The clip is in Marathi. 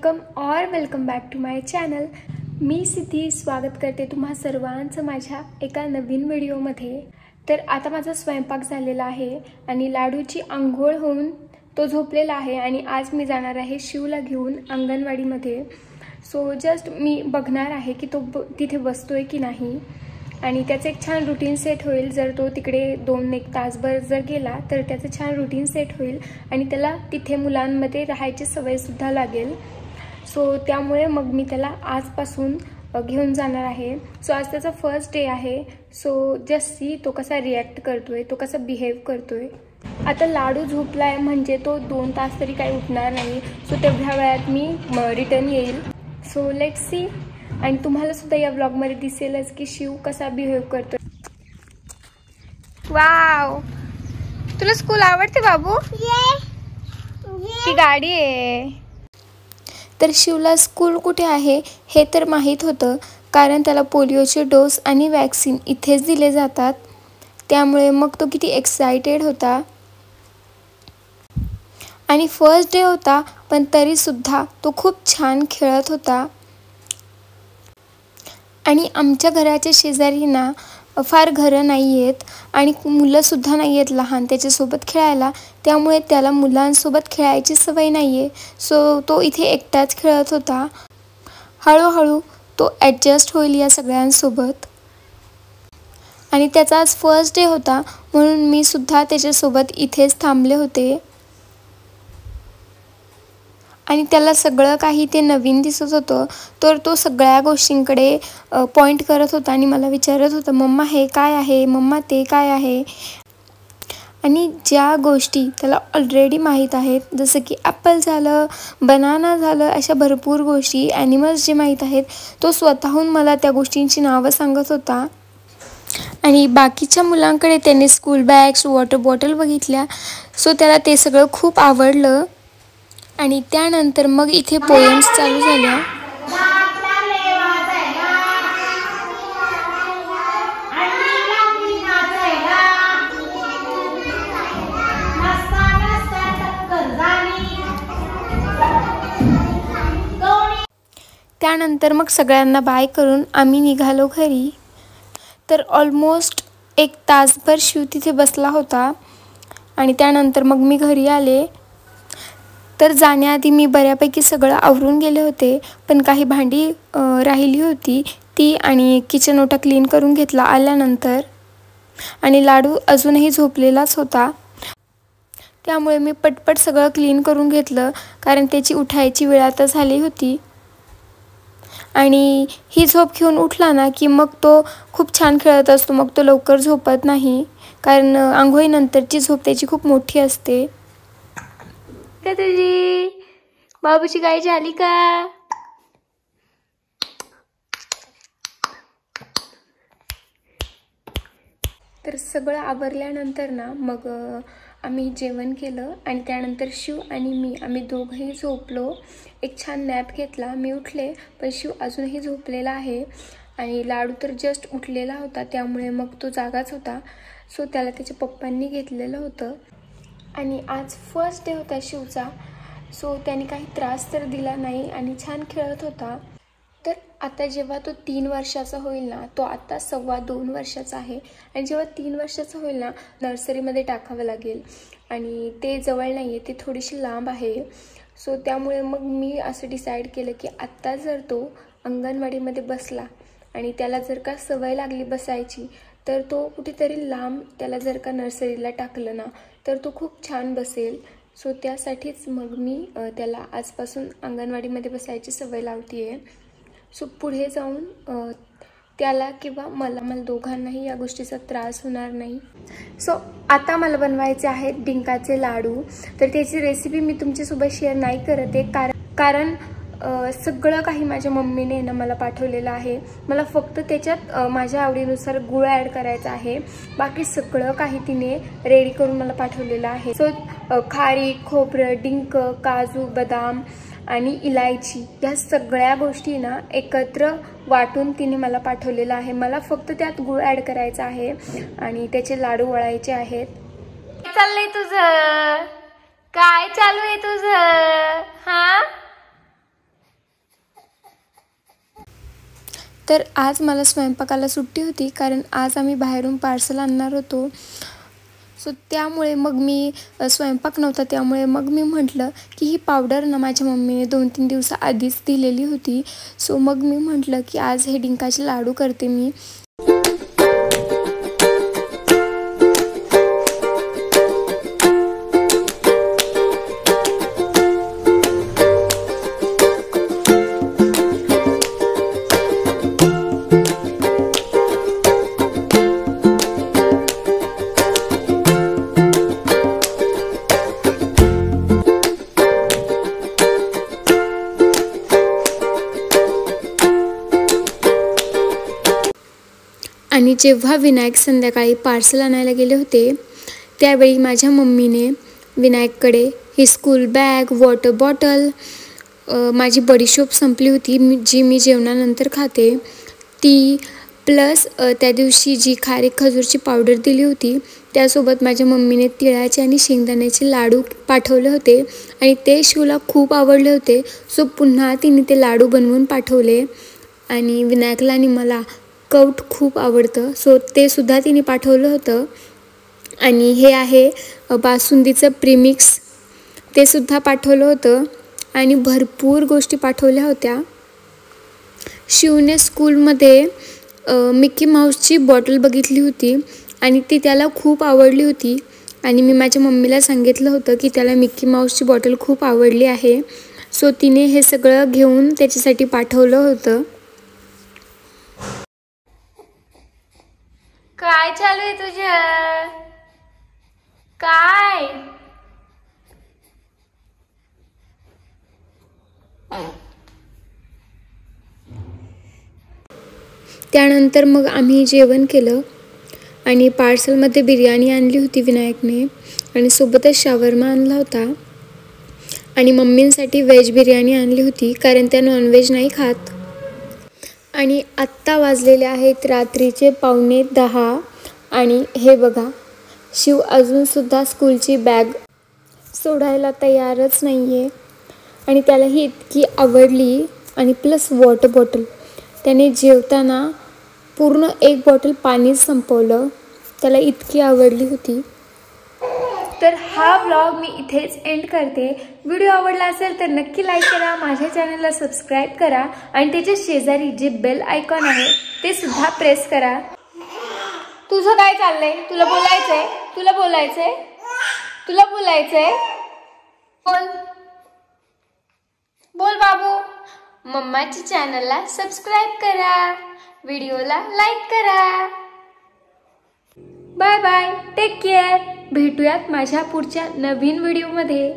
Welcome back to my channel. मी सिद्धी स्वागत करते तुम्हा सर्वांचं माझ्या एका नवीन व्हिडिओमध्ये। तर आता माझा स्वयंपाक झालेला आहे आणि लाडूची अंघोळ होऊन तो झोपलेला आहे आणि आज मी जाणार आहे शिवला घेऊन अंगणवाडीमध्ये। सो जस्ट मी बघणार आहे की तो तिथे बसतोय की नाही आणि त्याचं एक छान रूटीन सेट होईल। जर तो तिकडे 2-1 तासभर जर गेला तर त्याचं छान रूटीन सेट होईल आणि त्याला तिथे मुलांमध्ये राहायची सवय सुद्धा लागेल। सो त्यामुळे मग मी त्याला आजपासून घेऊन जाणार आहे। सो आज त्याचा फर्स्ट डे आहे। सो जस्ट सी तो कसा रिॲक्ट करतोय, तो कसा बिहेव करतोय। आता लाडू झोपलाय म्हणजे तो 2 तास तरी काही उठणार नाही। सो तेवढ्या वेळात मी रिटर्न येईल। So let's see. आणि तुम्हाला सुद्धा या व्लॉग मध्ये दिसेलच की शिव कसा बिहेव करतो। वाव, तुला स्कूल आवडते बाबू? ती गाडी आहे। तर शिवला स्कूल कुठे आहे हे तर माहीत होतं, कारण त्याला पोलिओचे डोस आणि वॅक्सिन इथेच दिले जातात। त्यामुळे मग तो किती एक्साइटेड होता आणि फर्स्ट डे होता, पण तरी सुद्धा तो खूप छान खेळत होता। आणि आमच्या घराच्या शेजारी ना फार घरं नाही आहेत आणि मुलंसुद्धा नाही आहेत लहान त्याच्यासोबत खेळायला। त्यामुळे त्याला मुलांसोबत खेळायची सवय नाही आहे। सो तो इथे एकटाच खेळत होता। हळूहळू तो ॲडजस्ट होईल या सगळ्यांसोबत। आणि त्याचा आज फर्स्ट डे होता म्हणून मी सुद्धा त्याच्यासोबत इथेच थांबले होते आणि त्याला सगळं काही ते नवीन दिसत होतं। तर तो सगळ्या गोष्टींकडे पॉइंट करत होता आणि मला विचारत होता, मम्मा हे काय आहे, मम्मा ते काय आहे। आणि ज्या गोष्टी त्याला ऑलरेडी माहीत आहेत, जसं की ॲपल झालं, बनाना झालं, अशा भरपूर गोष्टी ॲनिमल्स जे माहीत आहेत, तो स्वतःहून मला त्या गोष्टींची नावं सांगत होता। आणि बाकीच्या मुलांकडे त्याने स्कूल बॅग्स, वॉटर बॉटल बघितल्या। सो त्याला ते सगळं खूप आवडलं आणि त्यानंतर मग इथे पोएम्स चालू झाल्या। त्यानंतर मग सगळ्यांना बाय करून आम्ही निघालो घरी। तर ऑलमोस्ट 1 तासभर शिव तिथे बसला होता आणि त्यानंतर मग मी घरी आले। तर जाण्याआधी मी बऱ्यापैकी सगळं आवरून गेले होते, पण काही भांडी राहिली होती ती आणि किचन ओटा क्लीन करून घेतला आल्यानंतर। आणि लाडू अजूनही झोपलेलाच होता, त्यामुळे मी पटपट सगळं क्लीन करून घेतलं, कारण त्याची उठायची वेळ आता झाली होती। आणि ही झोप घेऊन उठला ना की मग तो खूप छान खेळत असतो, मग तो लवकर झोपत नाही, कारण आंघोळीनंतरची झोप त्याची खूप मोठी असते। का तुझी बाबूची गाय झाली का? तर सगळं आवरल्यानंतर ना मग आम्ही जेवण केलं आणि त्यानंतर शिव आणि आम्ही दोघंही झोपलो। एक छान नॅप घेतला। मी उठले पण शिव अजूनही झोपलेला आहे आणि लाडू तर जस्ट उठलेला होता, त्यामुळे मग तो जागाच होता। सो त्याला त्याच्या पप्पांनी घेतलेलं होतं आणि आज फर्स्ट डे होता शिवचा। सो त्याने काही त्रास तर दिला नाही आणि छान खेळत होता। तर आता जेव्हा तो 3 वर्षाचा होईल ना, तो आता 2.25 वर्षाचा आहे आणि जेव्हा 3 वर्षाचा होईल ना, नर्सरीमध्ये टाकावं लागेल आणि ते जवळ नाही आहे, ते थोडीशी लांब आहे। सो त्यामुळे मग मी असं डिसाईड केलं की आत्ता जर तो अंगणवाडीमध्ये बसला आणि त्याला जर का सवय लागली बसायची, तर तो कुठेतरी लांब त्याला जर का नर्सरीला टाकलं ना तर तो खूप छान बसेल। सो त्यासाठीच मग मी त्याला आजपासून अंगणवाडीमध्ये बसायची सवय लावते आहे। सो पुढे जाऊन त्याला किंवा मला दोघांनाही या गोष्टीचा त्रास होणार नाही। सो आता मला बनवायचे आहेत डिंकाचे लाडू। तर त्याची रेसिपी मी तुमच्यासोबत शेअर नाही करत आहे, कारण सगळं काही माझ्या मम्मीने ना मला पाठवलेलं आहे। मला फक्त त्याच्यात माझ्या आवडीनुसार गूळ ॲड करायचा आहे, बाकी सगळं काही तिने रेडी करून मला पाठवलेलं आहे। सो खारीक, खोबरं, डिंक, काजू, बदाम आणि इलायची या सगळ्या गोष्टी ना एकत्र वाटून तिने मला पाठवलेलं आहे। मला फक्त त्यात गूळ ॲड करायचा आहे आणि त्याचे लाडू वळायचे आहेत। काय चाललंय तुझं? काय चालू आहे तुझं? हा तर आज मला स्वयंपाकाला सुट्टी होती, कारण आज आम्ही बाहेरून पार्सल आणणार होतो. सो त्यामुळे मग मी स्वयंपाक नव्हता, त्यामुळे मग मी म्हटलं की ही पावडर ना माझ्या मम्मीने 2-3 दिवसाआधीच दिलेली होती. सो मग मी म्हटलं की आज हे डिंकाचे लाडू करते मी. आणि जेव्हा विनायक संध्याकाळी पार्सल आणायला गेले होते, त्यावेळी माझ्या मम्मीने विनायककडे ही स्कूल बॅग, वॉटर बॉटल, माझी बडीशोप संपली होती जी मी जेवणानंतर खाते ती, प्लस त्या दिवशी जी खारीक खजूरची पावडर दिली होती, त्यासोबत माझ्या मम्मीने तिळाचे आणि शेंगदाण्याचे लाडू पाठवले होते आणि ते शिवला खूप आवडले होते. सो पुन्हा तिने ते लाडू बनवून पाठवले. आणि विनायकला आणि मला कौट खूप आवडतं, सो ते सुद्धा तिने पाठवलं होतं. आणि हे आहे बासुंदीचं प्रीमिक्स, ते सुद्धा पाठवलं होतं. आणि भरपूर गोष्टी पाठवल्या होत्या. शिवने स्कूलमध्ये मिकी माऊसची बॉटल बघितली होती आणि ती त्याला खूप आवडली होती. आणि मी माझ्या मम्मीला सांगितलं होतं की त्याला मिकी माऊसची बॉटल खूप आवडली आहे. सो तिने हे सगळं घेऊन त्याच्यासाठी पाठवलं होतं. काय चालू आहे तुझं? काय त्यानंतर मग आम्ही जेवण केलं आणि पार्सलमध्ये बिर्याणी आणली होती विनायकने आणि सोबतच शावरमा आणला होता. आणि मम्मींसाठी व्हेज बिर्याणी आणली होती, कारण त्या नॉनव्हेज नाही खात. आणि आत्ता वाजलेले आहेत रात्रीचे 9:45 आणि हे बघा, शिव अजूनसुद्धा स्कूलची बॅग सोडायला तयारच नाही आहे. आणि त्याला ही इतकी आवडली. आणि प्लस वॉटर बॉटल, त्याने जेवताना पूर्ण 1 बॉटल पाणीच संपवलं, त्याला इतकी आवडली होती. तर हा व्लॉग मी इथेच एंड करते. व्हिडिओ आवडला असेल तर नक्की लाईक करा, माझ्या चॅनलला सबस्क्राईब करा आणि त्याच्या शेजारी जे बेल आयकॉन आहे ते सुद्धा प्रेस करा. तुझं काय चाललंय? तुला बोलायचंय? तुला बोलायचंय? तुला बोलायचंय? बोल बोल बाबू. मम्माच्या चॅनलला सबस्क्राईब करा, व्हिडिओला लाईक करा. Bye bye, take care. भेटूयात माझ्या पुढच्या नवीन व्हिडिओमध्ये.